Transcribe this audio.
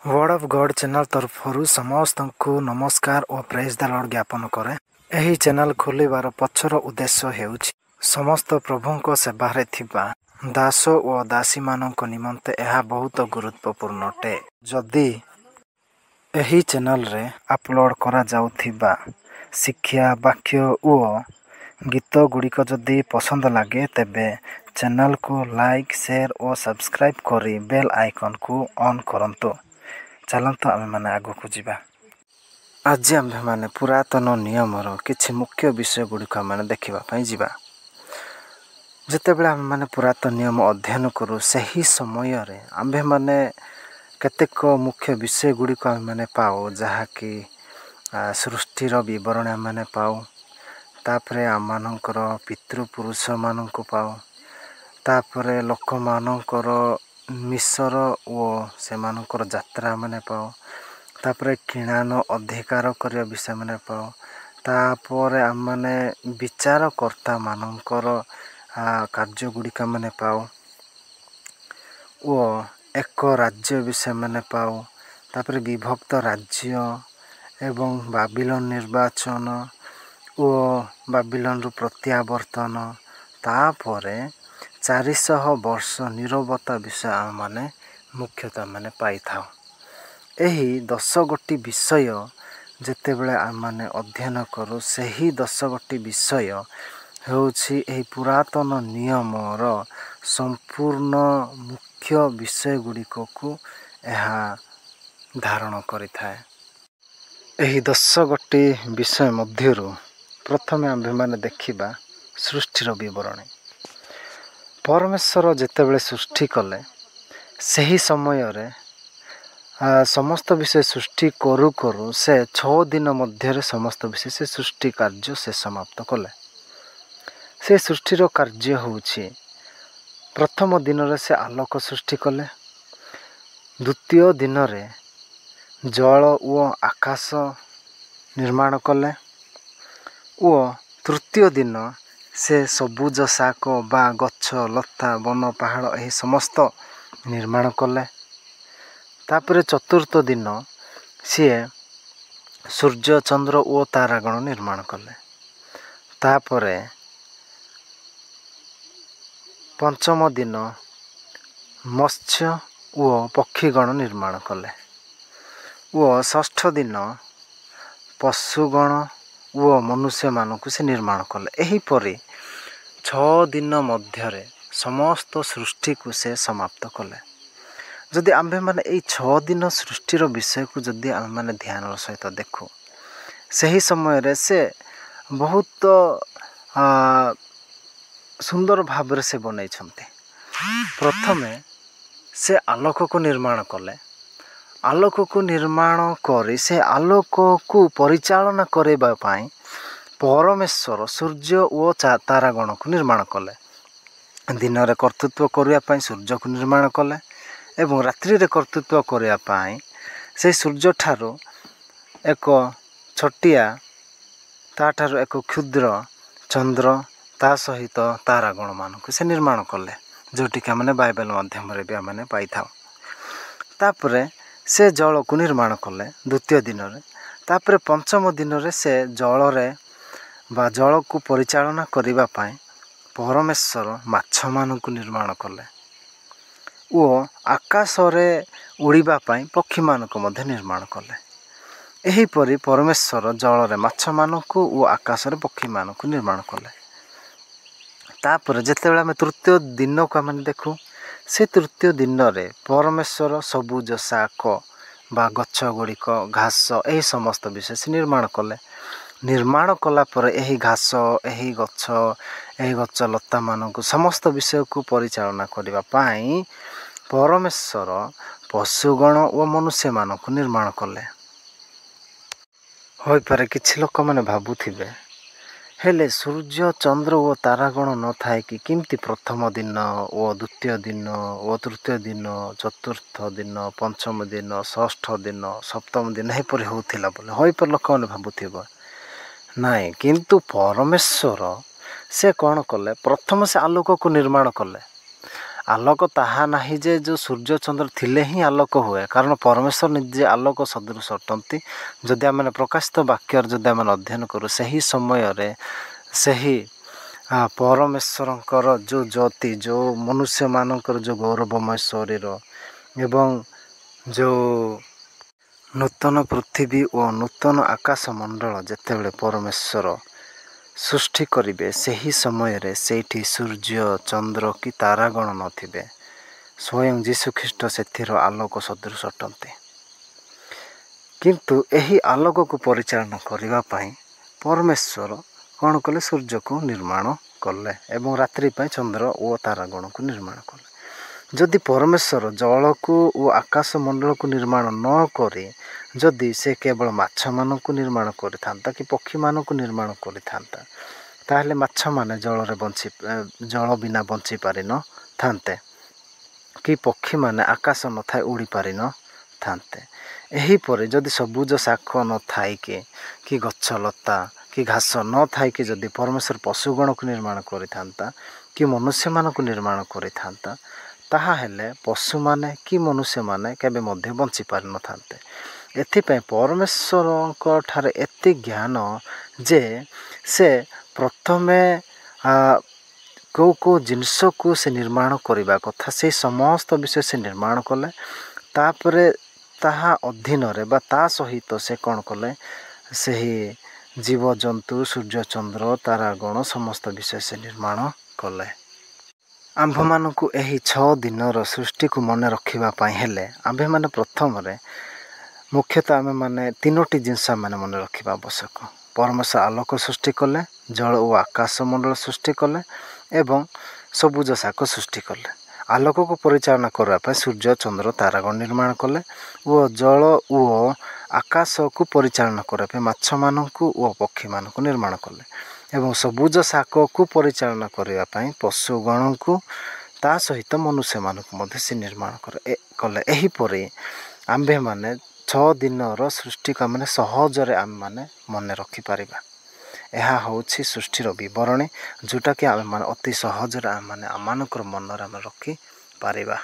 Word of God channel तरफरु समस्त को नमस्कार और प्रेज द लॉर्ड ज्ञापन करे। एही चैनल खोलिबार पछर उद्देश्य हेउछि समस्त प्रभुंको सेवारे थिबा दास और दासी मानक निमंते यह बहुत गुरुत्वपूर्ण अटे। जदि एही चैनल रे अपलोड करा जाउथिबा शिक्षा वाक्य और गीत गुड़िक जदि पसंद लगे तेबे चैनल को लाइक शेयर और सब्सक्राइब करी बेल आइकन को ऑन करंतु। चलत आम मैंने आग को जावा। आज आम मैंने पुरातन नियमर किछि मुख्य विषय गुड़िक आम देखापी जा। जिते बड़े आम मैंने पुरातन नियम अध्ययन करूँ सही समय आम्भे मैंने केतेक मुख्य विषय गुड़िक आम मैंने पाऊ जहाँकि सृष्टिर विवरण आम मैंने पाऊ तापरे आम मानकर पितृपुरुष मान पाऊ तापरे लोक मानकर मिसर और से मानकर यात्रा माने पाओ तापरे किणान अधिकार करने विषय माने पाओ तापर आम माने विचारकर्ता मानकर कार्य गुड़िक माने पाओ ओ एक राज्य विषय माने पाओ तापरे विभक्त राज्य एवं बाबिलोन निर्वाचन और बाबिलोन रु प्रत्यावर्तन तापरे 400 वर्ष निरवता विषय आम माने मुख्यतः माने पाई था। एही 10 गोटी विषय जेते बेले आम माने अध्ययन करू सही 10 गोटी विषय होउछि एही पुरातन नियमर संपूर्ण मुख्य विषय गुड़िक को यह धारण करिथाए। एही 10 गोटी विषय मध्यरु प्रथमे आम्भे माने देखिबा सृष्टिर विवरणी। परमेश्वर जेतेबेले सृष्टि कले सही समय रे समस्त विषय सृष्टि करू करू से 6 दिन मध्य समस्त विषय से सृष्टि कार्य से समाप्त कले। से सृष्टिर कार्य होउछि प्रथम दिन रे से आलोक सृष्टि कले, द्वितीय दिन रे जल और आकाश निर्माण कले और तृतीय दिन से सबुज शाक बा गछ लता वन पहाड़ यही समस्त निर्माण कले। तापरे चतुर्थ दिन सी सूर्य चंद्र और तारागण निर्माण कले। तापरे पंचम दिन मत्स्य और पक्षीगण निर्माण कले और षष्ठ दिन पशुगण वो मनुष्य मानक से निर्माण कले। एहीपरि 6 दिन मध्य समस्त सृष्टि को से समाप्त कले। जदि आम्भे माने एई 6 दिन सृष्टिर विषय को जदि आम माने ध्यान सहित देखो सही समय रे से बहुत सुंदर भाव से बनै छन्ते। प्रथमे से आलोक को निर्माण कले, आलोक को निर्माण करी से आलोक को परिचालना करबा पाई परमेश्वर सूर्य और तारागण को निर्माण कले। दिन रे कर्तृत्व करबा पाई सूर्य को निर्माण कले एवं रात्रि रे कर्तृत्व करबा पाई से सूर्य ठारो एक छटिया ताठारो एक क्षुद्र चंद्र ता सहित तारागण मान को से निर्माण कले जोटी का माने बाइबल माध्यम रे भी माने पाई था। तापरे से जल को निर्माण कले द्वितीय दिन रे। तापरे पंचम दिन रे से जल रे बा जल को परिचालना करबा पाई परमेश्वर माछ मान को निर्माण कले ओ आकाश रे उड़ीबा पाई पक्षी मान को मध्य निर्माण कले। एही परि परमेश्वर जल रे माछ मान को ओ आकाश रे पक्षी मान को निर्माण कले। तापर जेतेबेला आम तृतीय दिन को आम देखू से तृतीय दिन रे परमेश्वर सबुज शाक बा गछ गुड़िक घास यही समस्त विषय से निर्माण कले। निर्माण कला पर यही घास यही गछ लता मान को समस्त विषय को परिचालना करबा पाई परमेश्वर पशुगण और मनुष्य मान को निर्माण कले। होई पारे किछि लोक माने भाबुथिबे हेले सूर्य चंद्र और तारागण न थाए कि किमती प्रथम दिन और द्वितीय दिन और तृतीय दिन चतुर्थ दिन पंचम दिन षष्ठ दिन सप्तम दिन एपरि होउथिला बोले होई पर लोक माने भाबुथिबे नाई किंतु परमेश्वर से कौन कले प्रथम से आलोक को निर्माण कले। ଆଲୋକ ତାହା ନାହିଁ ଯେ ଯେଉଁ ସୂର୍ଯ୍ୟ ଚନ୍ଦ୍ର ଥିଲେ ହିଁ ଆଲୋକ ହୁଏ, କାରଣ ପରମେଶ୍ୱର ନିଜେ ଆଲୋକ ସଦୃଶ ଅଟନ୍ତି। ଯଦି ଆମେ ପ୍ରକାଶିତ ବାକ୍ୟର ଯଦି ଆମେ ଅଧ୍ୟୟନ କରୁ, ସେହି ସମୟରେ ସେହି ପରମେଶ୍ୱରଙ୍କର ଯେଉଁ ଜ୍ୟୋତି, ଯେଉଁ ମନୁଷ୍ୟମାନଙ୍କର ଯେଉଁ ଗୌରବମୟ ଶରୀର ଏବଂ ଯେଉଁ ନୂତନ ପୃଥିବୀ ଓ ନୂତନ ଆକାଶମଣ୍ଡଳ ଯେତେବେଳେ ପରମେଶ୍ୱର ସୃଷ୍ଟି କରିବେ, ସେହି ସମୟରେ ସେଇଠି ସୂର୍ଯ୍ୟ ଚନ୍ଦ୍ର କି ତାରାଗଣ ନଥିବେ। ସ୍ୱୟଂ ଯୀଶୁଖ୍ରୀଷ୍ଟ ସେଥିର ଆଲୋକ ସଦୃଶ ଅଟନ୍ତି। କିନ୍ତୁ ଏହି ଆଲୋକକୁ ପରିଚାଳନା କରିବା ପାଇଁ ପରମେଶ୍ୱର କ'ଣ କଲେ? ସୂର୍ଯ୍ୟକୁ ନିର୍ମାଣ କଲେ ଏବଂ ରାତ୍ରି ପାଇଁ ଚନ୍ଦ୍ର ଓ ତାରାଗଣକୁ ନିର୍ମାଣ କଲେ। ଯଦି ପରମେଶ୍ୱର ଜଳକୁ ଓ ଆକାଶମଣ୍ଡଳକୁ ନିର୍ମାଣ ନ କରି ଯଦି ସେ କେବଳ ମାଛମାନଙ୍କୁ ନିର୍ମାଣ କରିଥାନ୍ତା କି ପକ୍ଷୀମାନଙ୍କୁ ନିର୍ମାଣ କରିଥାନ୍ତା, ତାହେଲେ ମାଛମାନେ ଜଳ ବିନା ବଞ୍ଚି ପାରିନଥାନ୍ତେ କି ପକ୍ଷୀମାନେ ଆକାଶ ନଥାଏ ଉଡ଼ି ପାରିନଥାନ୍ତେ। ଏହିପରି ଯଦି ସବୁଜ ଶାଖ ନଥାଇକି କି ଗଛ ଲତା କି ଘାସ ନଥାଇକି ଯଦି ପରମେଶ୍ୱର ପଶୁଗଣକୁ ନିର୍ମାଣ କରିଥାନ୍ତା କି ମନୁଷ୍ୟମାନଙ୍କୁ ନିର୍ମାଣ କରିଥାନ୍ତା, ତାହାହେଲେ ପଶୁମାନେ କି ମନୁଷ୍ୟମାନେ କେବେ ମଧ୍ୟ ବଞ୍ଚି ପାରିନଥାନ୍ତେ। ଏଥିପାଇଁ ପରମେଶ୍ୱରଙ୍କ ଠାରେ ଏତେ ଜ୍ଞାନ ଯେ ସେ ପ୍ରଥମେ କେଉଁ ଜିନିଷକୁ ସେ ନିର୍ମାଣ କରିବା କଥା ସେଇ ସମସ୍ତ ବିଷୟ ସେ ନିର୍ମାଣ କଲେ। ତାପରେ ତାହା ଅଧୀନରେ ବା ତା ସହିତ ସେ କ'ଣ କଲେ? ସେହି ଜୀବଜନ୍ତୁ, ସୂର୍ଯ୍ୟଚନ୍ଦ୍ର, ତାରାଗଣ ସମସ୍ତ ବିଷୟ ସେ ନିର୍ମାଣ କଲେ। ଆମ୍ଭମାନଙ୍କୁ ଏହି 6 ଦିନର ସୃଷ୍ଟିକୁ ମନେ ରଖିବା ପାଇଁ ହେଲେ ଆମ୍ଭେମାନେ ପ୍ରଥମରେ ମୁଖ୍ୟତଃ ଆମେମାନେ 3ଟି ଜିନିଷ ଆମମାନେ ମନେ ରଖିବା ଆବଶ୍ୟକ। ପରମେଶ୍ୱର ଆଲୋକ ସୃଷ୍ଟି କଲେ, ଜଳ ଓ ଆକାଶମଣ୍ଡଳ ସୃଷ୍ଟି କଲେ ଏବଂ ସବୁଜ ଶାଖ ସୃଷ୍ଟି କଲେ। ଆଲୋକକୁ ପରିଚାଳନା କରିବା ପାଇଁ ସୂର୍ଯ୍ୟ ଚନ୍ଦ୍ର ତାରାଗଣ ନିର୍ମାଣ କଲେ ଓ ଜଳ ଓ ଆକାଶକୁ ପରିଚାଳନା କରିବା ପାଇଁ ମାଛମାନଙ୍କୁ ଓ ପକ୍ଷୀମାନଙ୍କୁ ନିର୍ମାଣ କଲେ ଏବଂ ସବୁଜ ଶାଖକୁ ପରିଚାଳନା କରିବା ପାଇଁ ପଶୁଗଣଙ୍କୁ ତା ସହିତ ମନୁଷ୍ୟମାନଙ୍କୁ ମଧ୍ୟ ସେ ନିର୍ମାଣ କଲେ। ଏହିପରି ଆମ୍ଭେମାନେ 6 ଦିନର ସୃଷ୍ଟିକୁ ଆମମାନେ ସହଜରେ ଆମେମାନେ ମନେ ରଖିପାରିବା। ଏହା ହେଉଛି ସୃଷ୍ଟିର ବିବରଣୀ, ଯେଉଁଟାକି ଆମେମାନେ ଅତି ସହଜରେ ଆମମାନଙ୍କର ମନରେ ଆମେ ରଖିପାରିବା।